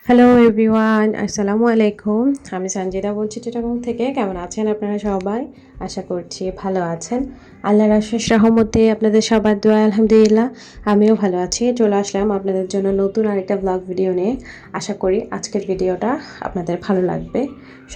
Hello everyone, আসসালামু আলাইকুম। আমি সঞ্জিতা বলছি চিটাগং থেকে। কেমন আছেন আপনারা সবাই? আশা করছি ভালো আছেন। আল্লাহর অশেষ রহমতে আপনাদের সবার দোয়া আলহামদুলিল্লাহ আমিও ভালো আছি। চলে আসলাম আপনাদের জন্য নতুন আরেকটা ব্লগ ভিডিও নিয়ে। আশা করি আজকের ভিডিওটা আপনাদের ভালো লাগবে।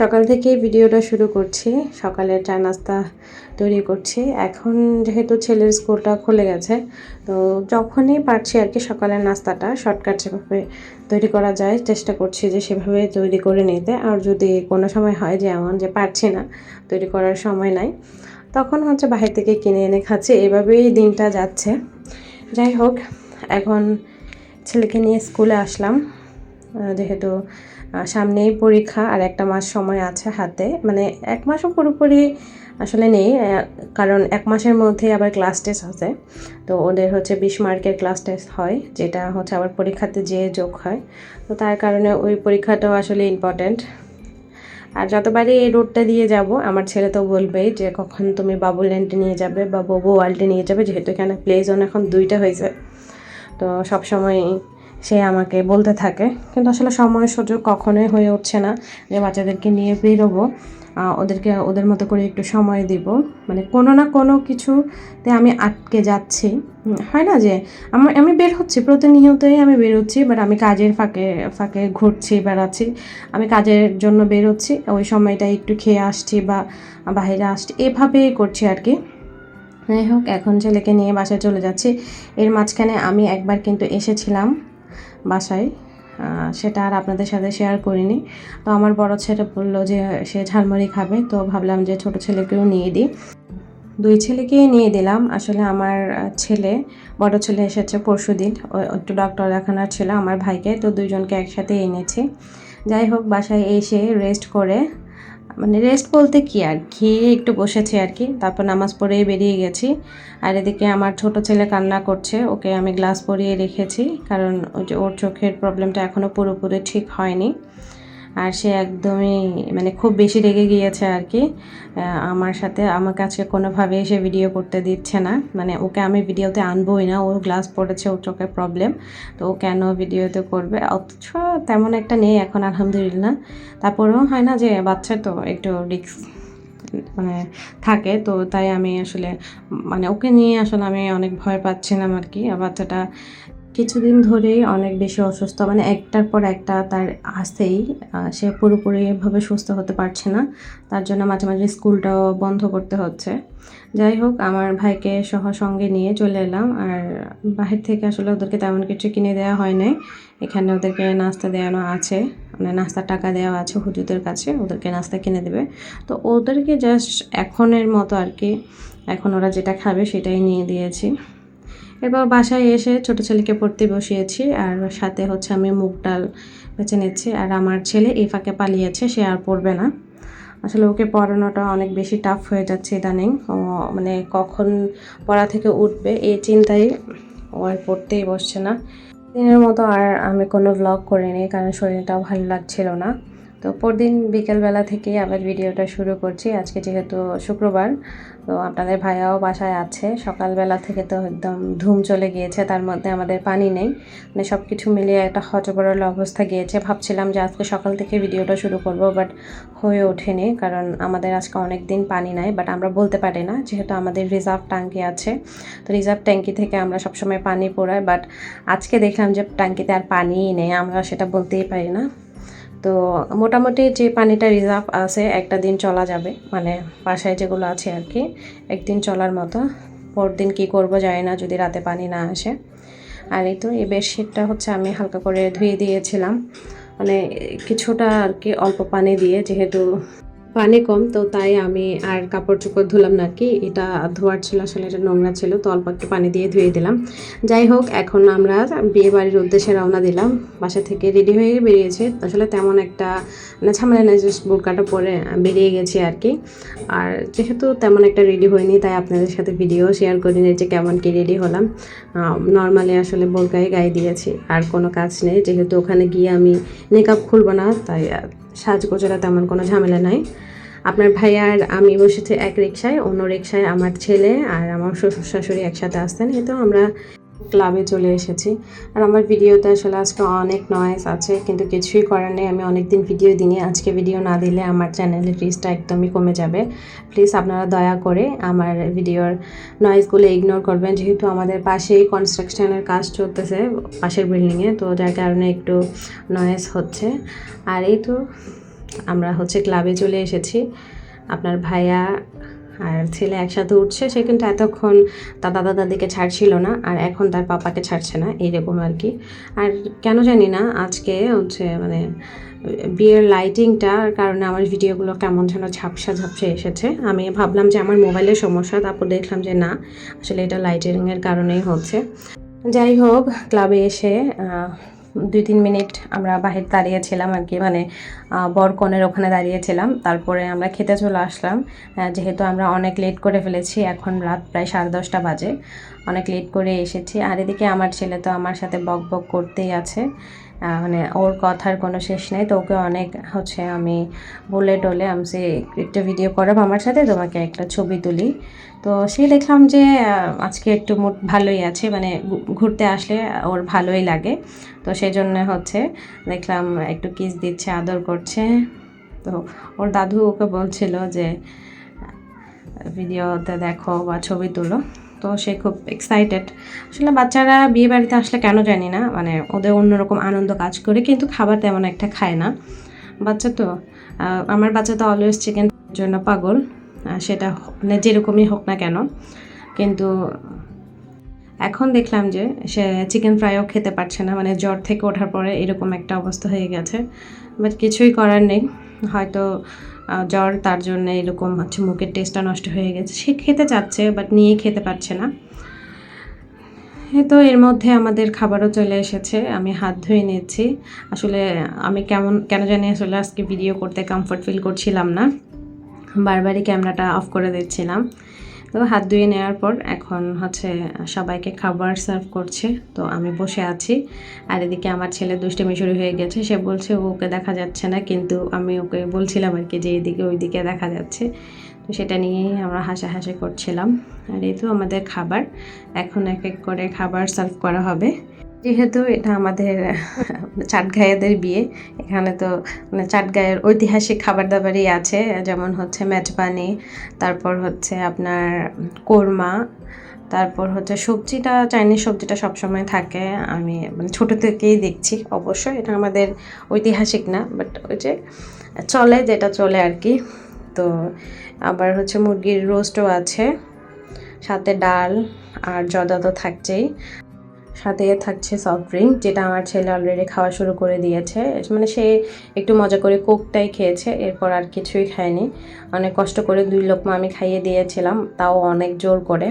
সকাল থেকেই ভিডিওটা শুরু করছি। সকালের চা নাস্তা তৈরি করছি। এখন যেহেতু ছেলের স্কুলটা খুলে গেছে, তো যখনই পারছি আর কি সকালের নাস্তাটা শর্টকাট যেভাবে তৈরি করা যায় চেষ্টা করছি যে সেভাবে তৈরি করে নিতে। আর যদি কোনো সময় হয় যে এমন যে পারছি না, তৈরি করার সময় নাই, তখন হচ্ছে বাহির থেকে কিনে এনে খাচ্ছি। এভাবেই দিনটা যাচ্ছে। যাই হোক, এখন ছেলেকে নিয়ে স্কুলে আসলাম। যেহেতু সামনেই পরীক্ষা আর একটা মাস সময় আছে হাতে, মানে এক মাসও পুরোপুরি আসলে নেই, কারণ এক মাসের মধ্যে আবার ক্লাস টেস্ট আছে। তো ওদের হচ্ছে 20 মার্কের ক্লাস টেস্ট হয়, যেটা হচ্ছে আবার পরীক্ষাতে যেয়ে যোগ হয়। তো তার কারণে ওই পরীক্ষাটাও আসলে ইম্পর্ট্যান্ট। আর যতবারই এই রোডটা দিয়ে যাব, আমার ছেলে তো বলবেই যে কখন তুমি বাবুল্যান্ডে নিয়ে যাবে বা বোবো ওয়ার্ল্ডে নিয়ে যাবে, যেহেতু এখানে প্লে জোন এখন 2টা হয়েছে। তো সব সময় সে আমাকে বলতে থাকে, কিন্তু আসলে সময় সুযোগ কখনোই হয়ে উঠছে না যে বাচ্চাদেরকে নিয়ে বেরোবো, ওদেরকে ওদের মতো করে একটু সময় দিব। মানে কোনো না কোনো কিছুতে আমি আটকে যাচ্ছি। হয় না যে আমি বের হচ্ছি, প্রতিনিয়তই আমি বের হচ্ছি, বাট আমি কাজের ফাঁকে ফাঁকে ঘুরছি, বেড়াচ্ছি। আমি কাজের জন্য বের হচ্ছি, ওই সময়টা একটু খেয়ে আসছি বা বাইরে আসছি, এভাবেই করছি আর কি। যাই হোক, এখন ছেলেকে নিয়ে বাসায় চলে যাচ্ছি। এর মাঝখানে আমি একবার কিন্তু এসেছিলাম বাসায়, সেটা আর আপনাদের সাথে শেয়ার করিনি। তো আমার বড় ছেলে বললো যে সে ঝালমুড়ি খাবে, তো ভাবলাম যে ছোট ছেলেকেও নিয়ে দিই। দুই ছেলেকেই নিয়ে দিলাম। আসলে আমার ছেলে, বড় ছেলে এসেছে পরশুদিন, একটু ডক্টর দেখানোর ছিল আমার ভাইকে, তো দুইজনকে একসাথে এনেছি। যাই হোক, বাসায় এসে রেস্ট করে, মানে রেস্ট বলতে কি আর, খেয়ে একটু বসেছি আর কি। তারপর নামাজ পড়েই বেরিয়ে গেছি। আর এদিকে আমার ছোট ছেলে কান্না করছে, ওকে আমি গ্লাস পরিয়ে রেখেছি, কারণ ওই যে ওর চোখের প্রবলেমটা এখনও পুরোপুরি ঠিক হয়নি। আর সে একদমই মানে খুব বেশি রেগে গিয়েছে আর কি আমার সাথে। আমার কাছে কোনোভাবেই সে ভিডিও করতে দিচ্ছে না, মানে ওকে আমি ভিডিওতে আনবোই না। ও গ্লাস পড়েছে, ওর চোখের প্রবলেম, তো ও কেন ভিডিওতে করবে? অথচ তেমন একটা নেই এখন আলহামদুলিল্লাহ। তারপরেও হয় না যে বাচ্চা তো একটু রিস্ক মানে থাকে, তো তাই আমি আসলে মানে ওকে নিয়ে আসলে আমি অনেক ভয় পাচ্ছিলাম আর কি। আর বাচ্চাটা কিছুদিন ধরেই অনেক বেশি অসুস্থ, মানে একটার পর একটা তার আসতেই, সে পুরোপুরিভাবে সুস্থ হতে পারছে না। তার জন্য মাঝে মাঝে স্কুলটাও বন্ধ করতে হচ্ছে। যাই হোক, আমার ভাইকে সঙ্গে নিয়ে চলে এলাম। আর বাহির থেকে আসলে ওদেরকে তেমন কিছু কিনে দেওয়া হয় নাই। এখানে ওদেরকে নাস্তা দেওয়ানো আছে, মানে নাস্তার টাকা দেওয়া আছে হুজুরদের কাছে, ওদেরকে নাস্তা কিনে দেবে। তো ওদেরকে জাস্ট এখনের মতো আর কি, এখন ওরা যেটা খাবে সেটাই নিয়ে দিয়েছি। এরপর বাসায় এসে ছোটো ছেলেকে পড়তে বসিয়েছি, আর সাথে হচ্ছে আমি মুগ ডাল বেছে নিচ্ছি। আর আমার ছেলে এই ফাঁকে পালিয়েছে, সে আর পড়বে না। আসলে ওকে পড়ানোটা অনেক বেশি টাফ হয়ে যাচ্ছে ইদানিং। ও মানে কখন পড়া থেকে উঠবে এই চিন্তায় ও আর পড়তেই বসছে না। দিনের মতো আর আমি কোনো ভ্লগ করিনি, কারণ শরীরটাও ভালো লাগছিল না। তো পরদিন বিকেলবেলা থেকেই আবার ভিডিওটা শুরু করছি। আজকে যেহেতু শুক্রবার, তো আপনাদের ভাইয়াও বাসায় আছে। সকালবেলা থেকে তো একদম ধুম চলে গিয়েছে, তার মধ্যে আমাদের পানি নেই, মানে সব কিছু মিলিয়ে একটা হযবরল অবস্থা গিয়েছে। ভাবছিলাম যে আজকে সকাল থেকে ভিডিওটা শুরু করব, বাট হয়ে ওঠেনি, কারণ আমাদের আজকে অনেক দিন পানি নাই। বাট আমরা বলতে পারি না, যেহেতু আমাদের রিজার্ভ ট্যাঙ্কি আছে, তো রিজার্ভ ট্যাঙ্কি থেকে আমরা সবসময় পানি পোড়াই। বাট আজকে দেখলাম যে ট্যাঙ্কিতে আর পানিই নেই, আমরা সেটা বলতেই পারি না। তো মোটামুটি যে পানিটা রিজার্ভ আছে একটা দিন চলা যাবে, মানে বাসায় যেগুলো আছে আর কি, একদিন চলার মতো। পরদিন কী করব জানি না যদি রাতে পানি না আসে। আর এই তো এই বেডশিটটা হচ্ছে আমি হালকা করে ধুয়ে দিয়েছিলাম, মানে কিছুটা আর কি অল্প পানি দিয়ে, যেহেতু পানি কম, তো তাই আমি আর কাপড় চোপড় ধুলাম না আর কি। এটা ধোয়ার ছিল, আসলে এটা নোংরা ছিল, তো অল্প একটু পানি দিয়ে ধুয়ে দিলাম। যাই হোক, এখন আমরা বিয়ে বাড়ির উদ্দেশ্যে রওনা দিলাম। বাসা থেকে রেডি হয়ে বেরিয়েছে, আসলে তেমন একটা মানে ঝামেলা নেই, জাস্ট বোরকাটা পরে বেরিয়ে গেছি আর কি। আর যেহেতু তেমন একটা রেডি হয়নি, তাই আপনাদের সাথে ভিডিও শেয়ার করিনি যে কেমন কি রেডি হলাম। নর্মালি আসলে বোরকাই গায়ে দিয়েছি, আর কোনো কাজ নেই, যেহেতু ওখানে গিয়ে আমি মেকআপ খুলবো না, তাই সাজগোজেরা তেমন কোনো ঝামেলা নাই। আপনার ভাই আর আমি বসেছি এক রিকশায়, অন্য রিকশায় আমার ছেলে আর আমার শ্বশুর শাশুড়ি একসাথে আসতেন। এই তো আমরা ক্লাবে চলে এসেছি। আর আমার ভিডিওতে আসলে আজকে অনেক নয়েজ আছে, কিন্তু কিছুই করার নেই। আমি অনেক দিন ভিডিও দিইনি, আজকে ভিডিও না দিলে আমার চ্যানেলের রিচটা একদমই কমে যাবে। প্লিজ আপনারা দয়া করে আমার ভিডিওর নয়েজগুলো ইগনোর করবেন, যেহেতু আমাদের পাশেই কনস্ট্রাকশনের কাজ চলতেছে পাশের বিল্ডিংয়ে, তো যার কারণে একটু নয়েজ হচ্ছে। আর এই তো আমরা ক্লাবে চলে এসেছি। আপনার ভাইয়া আর ছেলে একসাথে উঠছে, সে কিন্তু এতক্ষণ তার দাদা দাদিকে ছাড়ছিল না, আর এখন তার পাপাকে ছাড়ছে না, এইরকম আর কি। আর কেন জানি না আজকে মানে বিয়ের লাইটিংটার কারণে আমার ভিডিওগুলো কেমন যেন ঝাপসা ঝাপসা এসেছে। আমি ভাবলাম যে আমার মোবাইলের সমস্যা, তারপর দেখলাম যে না, আসলে এটা লাইটিংয়ের কারণেই হচ্ছে। যাই হোক, ক্লাবে এসে 2-3 মিনিট আমরা বাহির দাঁড়িয়েছিলাম আর কি, মানে বরকনের ওখানে দাঁড়িয়েছিলাম। তারপরে আমরা খেতে চলে আসলাম, যেহেতু আমরা অনেক লেট করে ফেলেছি। এখন রাত প্রায় 10:30 বাজে, অনেক লেট করে এসেছি। আর এদিকে আমার ছেলে তো আমার সাথে বক বক করতেই আছে, মানে ওর কথার কোনো শেষ নেই। তো ওকে অনেক আমি বলে টলে আমি একটা ভিডিও করাবো আমার সাথে, তোমাকে একটা ছবি তুলি। তো সে দেখলাম যে আজকে একটু মুড ভালোই আছে, মানে ঘুরতে আসলে ওর ভালোই লাগে। তো সেই জন্য দেখলাম একটু কিস দিচ্ছে, আদর করছে। তো ওর দাদু ওকে বলছিল যে ভিডিওতে দেখো বা ছবি তুলো, তো সে খুব এক্সাইটেড। আসলে বাচ্চারা বিয়ে বাড়িতে আসলে কেন জানি না, মানে ওদের অন্যরকম আনন্দ কাজ করে, কিন্তু খাবার তেমন একটা খায় না বাচ্চা। তো আমার বাচ্চা তো অলওয়েজ চিকেন জন্য পাগল, সেটা মানে যেরকমই হোক না কেন। কিন্তু এখন দেখলাম যে সে চিকেন ফ্রাইও খেতে পারছে না, মানে জ্বর থেকে ওঠার পরে এরকম একটা অবস্থা হয়ে গেছে। বাট কিছুই করার নেই, হয়তো জ্বর, তার জন্য এরকম মুখের টেস্টটা নষ্ট হয়ে গেছে। সে খেতে চাচ্ছে বাট নিয়ে খেতে পারছে না। তো এর মধ্যে আমাদের খাবারও চলে এসেছে, আমি হাত ধুয়ে নিচ্ছি। আসলে আমি কেন জানি আসলে আজকে ভিডিও করতে কমফর্ট ফিল করছিলাম না, বারবারই ক্যামেরাটা অফ করে দিচ্ছিলাম। তো হাত ধুয়ে নেওয়ার পর এখন সবাইকে খাবার সার্ভ করছে, তো আমি বসে আছি। আর এদিকে আমার ছেলে দুষ্টুমি শুরু হয়ে গেছে, সে বলছে ওকে দেখা যাচ্ছে না, কিন্তু আমি ওকে বলছিলাম আর কি যে এদিকে ওইদিকে দেখা যাচ্ছে। তো সেটা নিয়েই আমরা হাসাহাসি করছিলাম। আর এই তো আমাদের খাবার, এখন এক এক করে খাবার সার্ভ করা হবে। যেহেতু এটা আমাদের চাটগাঁয়েদের বিয়ে, এখানে তো মানে চাটগাঁয়ের ঐতিহাসিক খাবার দাবারই আছে, যেমন মেজবানি, তারপর আপনার কোরমা, তারপর সবজিটা, চাইনিজ সবজিটা সবসময় থাকে। আমি মানে ছোটো থেকেই দেখছি, অবশ্য এটা আমাদের ঐতিহাসিক না, বাট ওই যে চলে, যেটা চলে আর কি। তো আবার মুরগির রোস্টও আছে, সাথে ডাল আর জর্দা তো থাকছেই, সাথে থাকছে সফট ড্রিঙ্ক, যেটা আমার ছেলে অলরেডি খাওয়া শুরু করে দিয়েছে। মানে সে একটু মজা করে কোকটাই খেয়েছে, এরপর আর কিছুই খায়নি। অনেক কষ্ট করে 2 লোকমা আমি খাইয়ে দিয়েছিলাম, তাও অনেক জোর করে।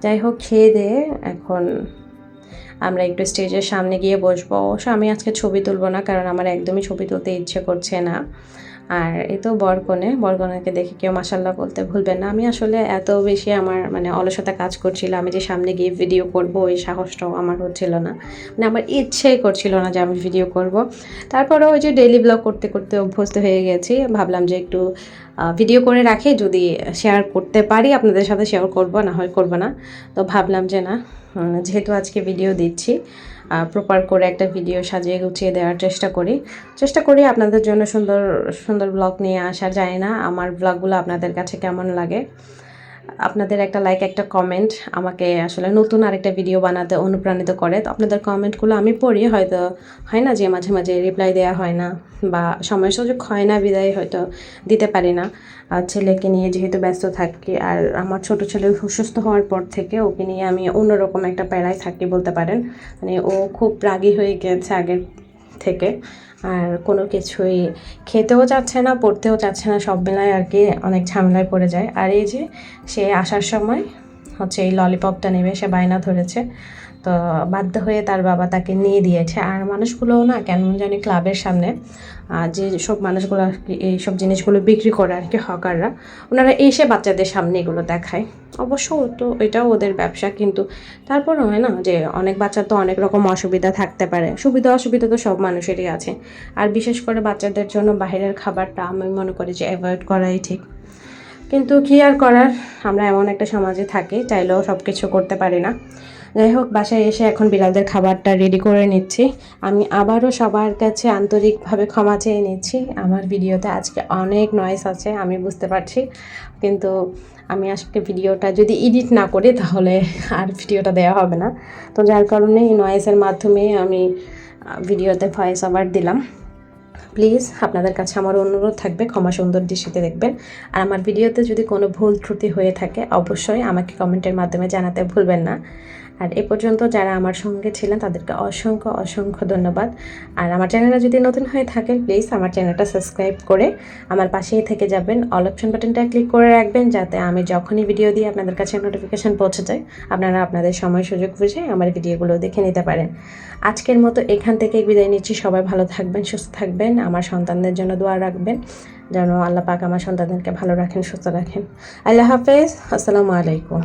যাই হোক, খেয়ে দিয়ে এখন আমরা একটু স্টেজের সামনে গিয়ে বসবো। অবশ্য আমি আজকে ছবি তুলবো না, কারণ আমার একদমই ছবি তুলতে ইচ্ছে করছে না। আর এই তো বরকনেকে দেখে কেউ মাশাল্লাহ বলতে ভুলবেন না। আমি আসলে এত বেশি আমার মানে অলসতা কাজ করছিল, আমি যে সামনে গিয়ে ভিডিও করব ওই সাহসটাও আমার হচ্ছিল না, মানে আমার ইচ্ছেই করছিল না যে আমি ভিডিও করব। তারপরেও ওই যে ডেইলি ব্লগ করতে করতে অভ্যস্ত হয়ে গেছি, ভাবলাম যে একটু ভিডিও করে রাখি, যদি শেয়ার করতে পারি আপনাদের সাথে শেয়ার করব, না হয় করব না। তো ভাবলাম যে না, যেহেতু আজকে ভিডিও দিচ্ছি, প্রপার করে একটা ভিডিও সাজিয়ে গুছিয়ে দেওয়ার চেষ্টা করি আপনাদের জন্য সুন্দর সুন্দর ব্লগ নিয়ে আসার। জানি না আমার ব্লগগুলো আপনাদের কাছে কেমন লাগে। আপনাদের একটা লাইক, একটা কমেন্ট আমাকে আসলে নতুন আরেকটা ভিডিও বানাতে অনুপ্রাণিত করে। তো আপনাদের কমেন্টগুলো আমি পড়ি, হয়তো হয় না যে মাঝে মাঝে রিপ্লাই দেওয়া হয় না, বা সময় সুযোগ হয় না, বিদায় হয়তো দিতে পারি না। ছেলেকে নিয়ে যেহেতু ব্যস্ত থাকি, আর আমার ছোট ছেলে অসুস্থ হওয়ার পর থেকে ওকে নিয়ে আমি অন্যরকম একটা প্যারায় থাকি বলতে পারেন। মানে ও খুব রাগী হয়ে গেছে আগের থেকে, আর কোনো কিছুই খেতেও চাচ্ছে না, পড়তেও চাচ্ছে না, সব মিলায় আর কি অনেক ঝামেলায় পড়ে যায়। আর এই যে সে আসার সময় এই ললিপপটা নেবে, সে বায়না ধরেছে, তো বাধ্য হয়ে তার বাবা তাকে নিয়ে দিয়েছে। আর মানুষগুলোও না কেমন জানি ক্লাবের সামনে যে সব মানুষগুলো আর কি এইসব জিনিসগুলো বিক্রি করে আর কি, হকাররা, ওনারা এসে বাচ্চাদের সামনে এগুলো দেখায়। অবশ্য তো এটাও ওদের ব্যবসা, কিন্তু তারপরও হয় না যে অনেক বাচ্চার তো অনেক রকম অসুবিধা থাকতে পারে, সুবিধা অসুবিধা তো সব মানুষেরই আছে। আর বিশেষ করে বাচ্চাদের জন্য বাইরের খাবারটা আমি মনে করি যে অ্যাভয়েড করাই ঠিক। কিন্তু কী আর করার, আমরা এমন একটা সমাজে থাকি, চাইলেও সব কিছু করতে পারি না। যাই হোক, বাসায় এসে এখন বিড়ালদের খাবারটা রেডি করে নিচ্ছি। আমি আবারও সবার কাছে আন্তরিকভাবে ক্ষমা চেয়ে নিচ্ছি। আমার ভিডিওতে আজকে অনেক নয়েজ আছে, আমি বুঝতে পারছি, কিন্তু আমি আজকে ভিডিওটা যদি এডিট না করি তাহলে আর ভিডিওটা দেওয়া হবে না। তো যার কারণে এই নয়েজের মাধ্যমে আমি ভিডিওতে ভয়েস ওভার দিলাম। প্লিজ আপনাদের কাছে আমার অনুরোধ থাকবে, ক্ষমা সুন্দর দৃষ্টিতে দেখবেন। আর আমার ভিডিওতে যদি কোনো ভুল ত্রুটি হয়ে থাকে অবশ্যই আমাকে কমেন্টের মাধ্যমে জানাতে ভুলবেন না। আর এ পর্যন্ত যারা আমার সঙ্গে ছিলেন তাদেরকে অসংখ্য অসংখ্য ধন্যবাদ। আর আমার চ্যানেলটা যদি নতুন হয়ে থাকেন প্লিজ আমার চ্যানেলটা সাবস্ক্রাইব করে আমার পাশেই থেকে যাবেন। অল অপশন বাটনটা ক্লিক করে রাখবেন যাতে আমি যখনই ভিডিও দিই আপনাদের কাছে নোটিফিকেশান পৌঁছে যায়, আপনারা আপনাদের সময় সুযোগ বুঝে আমার ভিডিওগুলো দেখে নিতে পারেন। আজকের মতো এখান থেকেই বিদায় নিচ্ছি। সবাই ভালো থাকবেন, সুস্থ থাকবেন, আমার সন্তানদের জন্য দোয়া রাখবেন যেন আল্লাহ পাক আমার সন্তানদেরকে ভালো রাখেন, সুস্থ রাখেন। আল্লাহ হাফেজ, আসসালামু আলাইকুম।